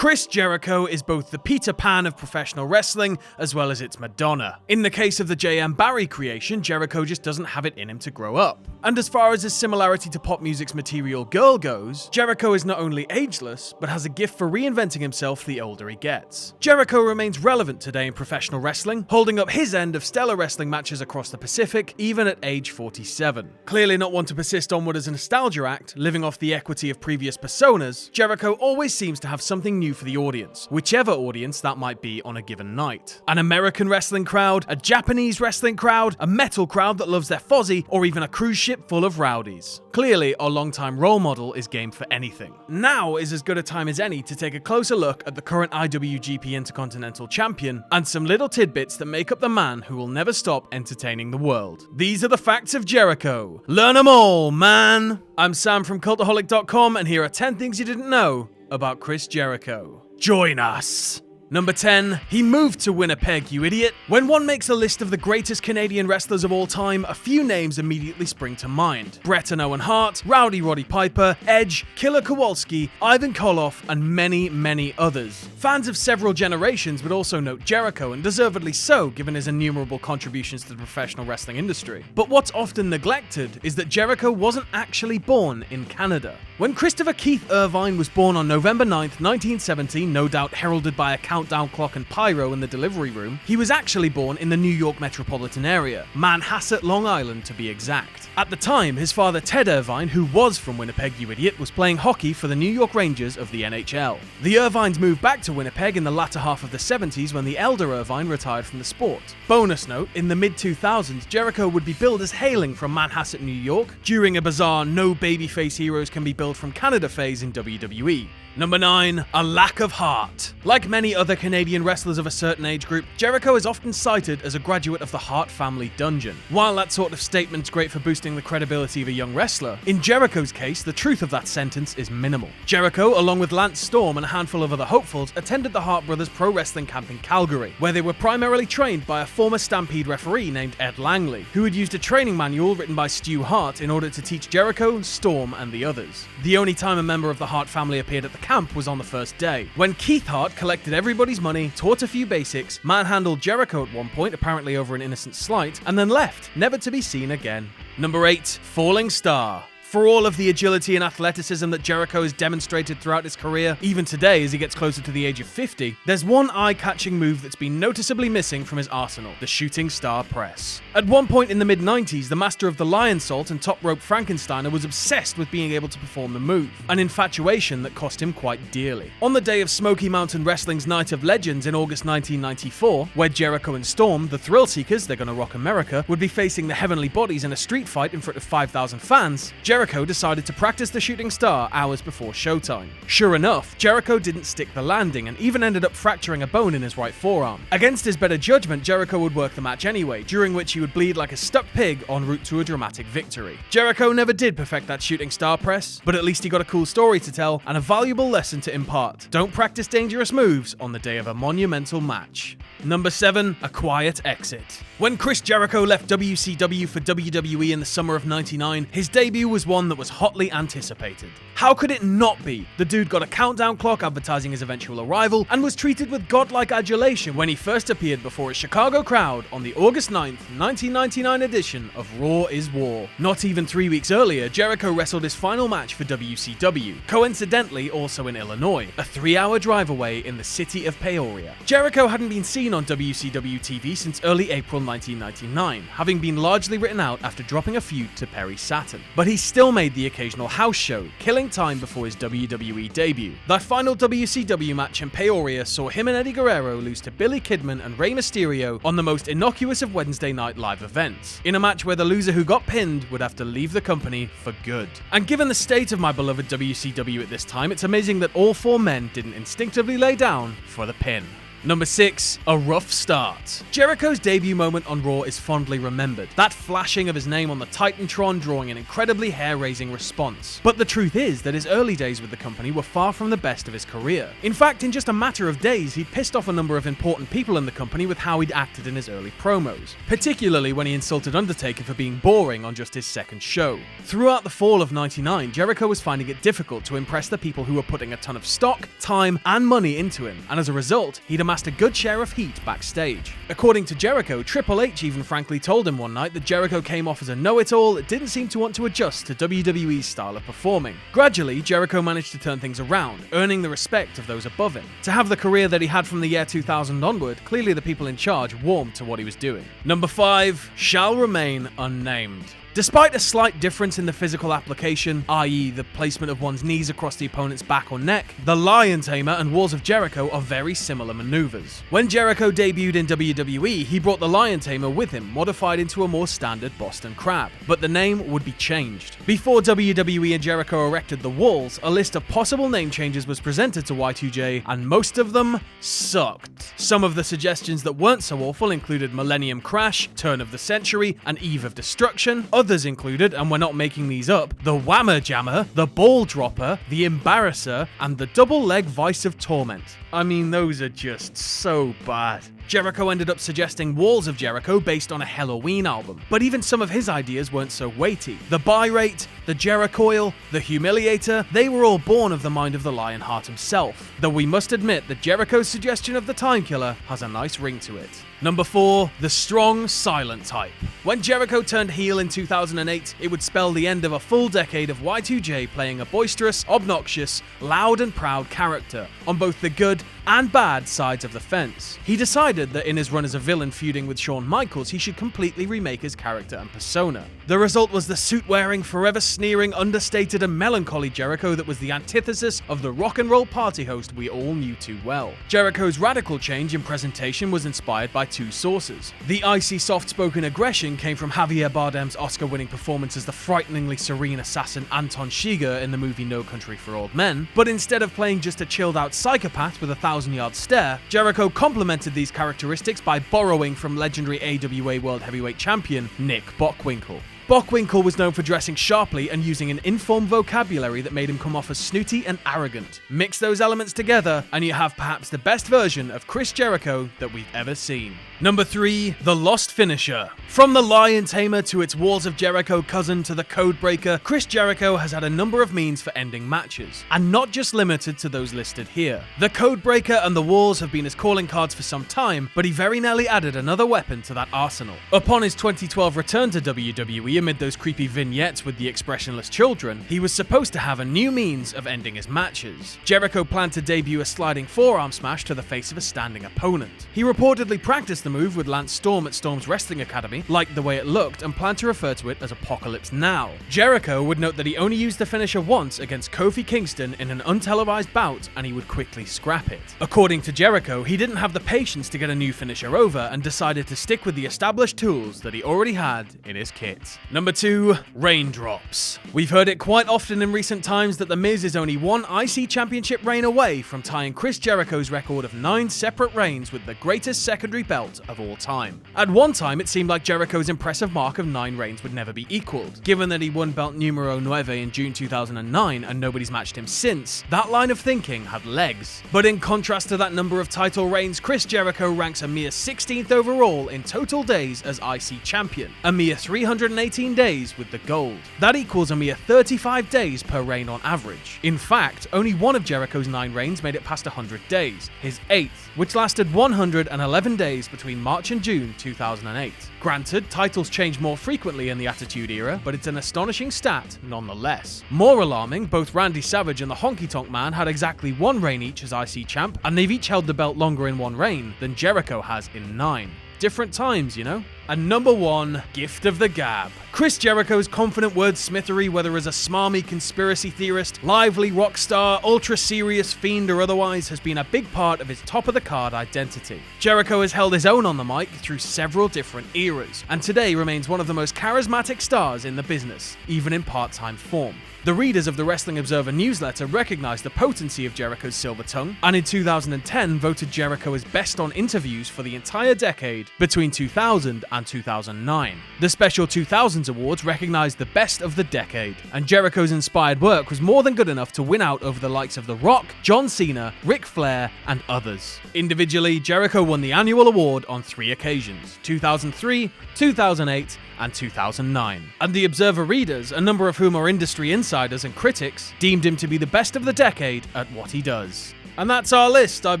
Chris Jericho is both the Peter Pan of professional wrestling as well as its Madonna. In the case of the J.M. Barrie creation, Jericho just doesn't have it in him to grow up. And as far as his similarity to pop music's Material Girl goes, Jericho is not only ageless, but has a gift for reinventing himself the older he gets. Jericho remains relevant today in professional wrestling, holding up his end of stellar wrestling matches across the Pacific, even at age 47. Clearly not one to persist onward as a nostalgia act, living off the equity of previous personas, Jericho always seems to have something new for the audience, whichever audience that might be on a given night. An American wrestling crowd, a Japanese wrestling crowd, a metal crowd that loves their Fozzy, or even a cruise ship full of rowdies. Clearly, our longtime role model is game for anything. Now is as good a time as any to take a closer look at the current IWGP Intercontinental Champion and some little tidbits that make up the man who will never stop entertaining the world. These are the facts of Jericho. Learn them all, man! I'm Sam from Cultaholic.com, and here are 10 things you didn't know about Chris Jericho. Join us! Number 10, he moved to Winnipeg, you idiot. When one makes a list of the greatest Canadian wrestlers of all time, a few names immediately spring to mind. Bret and Owen Hart, Rowdy Roddy Piper, Edge, Killer Kowalski, Ivan Koloff, and many, many others. Fans of several generations would also note Jericho, and deservedly so, given his innumerable contributions to the professional wrestling industry. But what's often neglected is that Jericho wasn't actually born in Canada. When Christopher Keith Irvine was born on November 9th, 1970, no doubt heralded by a countdown clock and pyro in the delivery room, he was actually born in the New York metropolitan area, Manhasset, Long Island to be exact. At the time, his father Ted Irvine, who was from Winnipeg, you idiot, was playing hockey for the New York Rangers of the NHL. The Irvines moved back to Winnipeg in the latter half of the 70s when the elder Irvine retired from the sport. Bonus note, in the mid-2000s, Jericho would be billed as hailing from Manhasset, New York, during a bizarre no babyface heroes can be built from Canada phase in WWE. Number 9, a lack of heart. Like many other Canadian wrestlers of a certain age group, Jericho is often cited as a graduate of the Hart family dungeon. While that sort of statement's great for boosting the credibility of a young wrestler, in Jericho's case, the truth of that sentence is minimal. Jericho, along with Lance Storm and a handful of other hopefuls, attended the Hart Brothers Pro Wrestling Camp in Calgary, where they were primarily trained by a former Stampede referee named Ed Langley, who had used a training manual written by Stu Hart in order to teach Jericho, Storm, and the others. The only time a member of the Hart family appeared at the camp was on the first day, when Keith Hart collected everybody's money, taught a few basics, manhandled Jericho at one point, apparently over an innocent slight, and then left, never to be seen again. Number 8, falling star. For all of the agility and athleticism that Jericho has demonstrated throughout his career, even today as he gets closer to the age of 50, there's one eye-catching move that's been noticeably missing from his arsenal, the shooting star press. At one point in the mid-90s, the master of the lion salt and top rope Frankensteiner was obsessed with being able to perform the move, an infatuation that cost him quite dearly. On the day of Smoky Mountain Wrestling's Night of Legends in August 1994, where Jericho and Storm, the Thrill Seekers, they're gonna rock America, would be facing the Heavenly Bodies in a street fight in front of 5,000 fans, Jericho decided to practice the shooting star hours before showtime. Sure enough, Jericho didn't stick the landing and even ended up fracturing a bone in his right forearm. Against his better judgment, Jericho would work the match anyway, during which he would bleed like a stuck pig en route to a dramatic victory. Jericho never did perfect that shooting star press, but at least he got a cool story to tell and a valuable lesson to impart. Don't practice dangerous moves on the day of a monumental match. Number 7, a quiet exit. When Chris Jericho left WCW for WWE in the summer of '99, his debut was one that was hotly anticipated. How could it not be? The dude got a countdown clock advertising his eventual arrival and was treated with godlike adulation when he first appeared before a Chicago crowd on the August 9th, 1999 edition of Raw is War. Not even 3 weeks earlier, Jericho wrestled his final match for WCW, coincidentally also in Illinois, a 3-hour drive away in the city of Peoria. Jericho hadn't been seen on WCW TV since early April 1999, having been largely written out after dropping a feud to Perry Saturn. But he still made the occasional house show, killing time before his WWE debut. That final WCW match in Peoria saw him and Eddie Guerrero lose to Billy Kidman and Rey Mysterio on the most innocuous of Wednesday night live events, in a match where the loser who got pinned would have to leave the company for good. And given the state of my beloved WCW at this time, it's amazing that all 4 men didn't instinctively lay down for the pin. Number 6, a rough start. Jericho's debut moment on Raw is fondly remembered, that flashing of his name on the Titantron drawing an incredibly hair-raising response. But the truth is that his early days with the company were far from the best of his career. In fact, in just a matter of days, he'd pissed off a number of important people in the company with how he'd acted in his early promos, particularly when he insulted Undertaker for being boring on just his second show. Throughout the fall of '99, Jericho was finding it difficult to impress the people who were putting a ton of stock, time, and money into him, and as a result, he'd amassed a good share of heat backstage. According to Jericho, Triple H even frankly told him one night that Jericho came off as a know-it-all that didn't seem to want to adjust to WWE's style of performing. Gradually, Jericho managed to turn things around, earning the respect of those above him. To have the career that he had from the year 2000 onward, clearly the people in charge warmed to what he was doing. Number 5, shall remain unnamed. Despite a slight difference in the physical application, i.e. the placement of one's knees across the opponent's back or neck, the Lion Tamer and Walls of Jericho are very similar maneuvers. When Jericho debuted in WWE, he brought the Lion Tamer with him, modified into a more standard Boston Crab, but the name would be changed. Before WWE and Jericho erected the Walls, a list of possible name changes was presented to Y2J, and most of them sucked. Some of the suggestions that weren't so awful included Millennium Crash, Turn of the Century, and Eve of Destruction. Others included, and we're not making these up, the Whammer Jammer, the Ball Dropper, the Embarrasser, and the Double Leg Vice of Torment. I mean, those are just so bad. Jericho ended up suggesting Walls of Jericho based on a Halloween album, but even some of his ideas weren't so weighty. The Birate, the Jerichoil, the Humiliator, they were all born of the mind of the Lionheart himself, though we must admit that Jericho's suggestion of the Time Killer has a nice ring to it. Number 4, the strong, silent type. When Jericho turned heel in 2008, it would spell the end of a full decade of Y2J playing a boisterous, obnoxious, loud and proud character on both the good and bad sides of the fence. He decided that in his run as a villain feuding with Shawn Michaels, he should completely remake his character and persona. The result was the suit-wearing, forever sneering, understated and melancholy Jericho that was the antithesis of the rock and roll party host we all knew too well. Jericho's radical change in presentation was inspired by two sources. The icy, soft-spoken aggression came from Javier Bardem's Oscar-winning performance as the frighteningly serene assassin Anton Chigurh in the movie No Country for Old Men, but instead of playing just a chilled-out psychopath with a 1,000-yard stare, Jericho complemented these characteristics by borrowing from legendary AWA World Heavyweight Champion Nick Bockwinkel. Bockwinkel was known for dressing sharply and using an informed vocabulary that made him come off as snooty and arrogant. Mix those elements together, and you have perhaps the best version of Chris Jericho that we've ever seen. Number 3, the Lost Finisher. From the Lion Tamer to its Walls of Jericho cousin to the Codebreaker, Chris Jericho has had a number of means for ending matches, and not just limited to those listed here. The Codebreaker and the Walls have been his calling cards for some time, but he very nearly added another weapon to that arsenal. Upon his 2012 return to WWE amid those creepy vignettes with the expressionless children, he was supposed to have a new means of ending his matches. Jericho planned to debut a sliding forearm smash to the face of a standing opponent. He reportedly practiced the move with Lance Storm at Storm's Wrestling Academy, liked the way it looked, and planned to refer to it as Apocalypse Now. Jericho would note that he only used the finisher once against Kofi Kingston in an untelevised bout, and he would quickly scrap it. According to Jericho, he didn't have the patience to get a new finisher over and decided to stick with the established tools that he already had in his kit. Number 2, raindrops. We've heard it quite often in recent times that The Miz is only one IC Championship reign away from tying Chris Jericho's record of 9 separate reigns with the greatest secondary belt of all time. At one time, it seemed like Jericho's impressive mark of 9 reigns would never be equaled. Given that he won belt numero 9 in June 2009 and nobody's matched him since, that line of thinking had legs. But in contrast to that number of title reigns, Chris Jericho ranks a mere 16th overall in total days as IC champion, a mere 318 days with the gold. That equals a mere 35 days per reign on average. In fact, only one of Jericho's 9 reigns made it past 100 days, his 8th, which lasted 111 days between March and June 2008. Granted, titles change more frequently in the Attitude Era, but it's an astonishing stat nonetheless. More alarming, both Randy Savage and the Honky Tonk Man had exactly 1 reign each as IC champ, and they've each held the belt longer in 1 reign than Jericho has in 9. Different times, you know? And number 1, gift of the gab. Chris Jericho's confident wordsmithery, whether as a smarmy conspiracy theorist, lively rock star, ultra-serious fiend or otherwise, has been a big part of his top-of-the-card identity. Jericho has held his own on the mic through several different eras, and today remains one of the most charismatic stars in the business, even in part-time form. The readers of the Wrestling Observer newsletter recognized the potency of Jericho's silver tongue, and in 2010 voted Jericho as best on interviews for the entire decade between 2000 and 2009. The special 2000s awards recognized the best of the decade, and Jericho's inspired work was more than good enough to win out over the likes of The Rock, John Cena, Ric Flair, and others. Individually, Jericho won the annual award on 3 occasions: 2003, 2008, and 2009. And the Observer readers, a number of whom are industry insiders and critics, deemed him to be the best of the decade at what he does. And that's our list. I've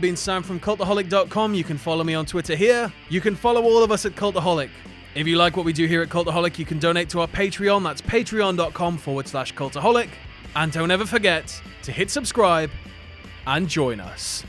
been Sam from Cultaholic.com. You can follow me on Twitter here. You can follow all of us at Cultaholic. If you like what we do here at Cultaholic, you can donate to our Patreon. That's patreon.com/Cultaholic. And don't ever forget to hit subscribe and join us.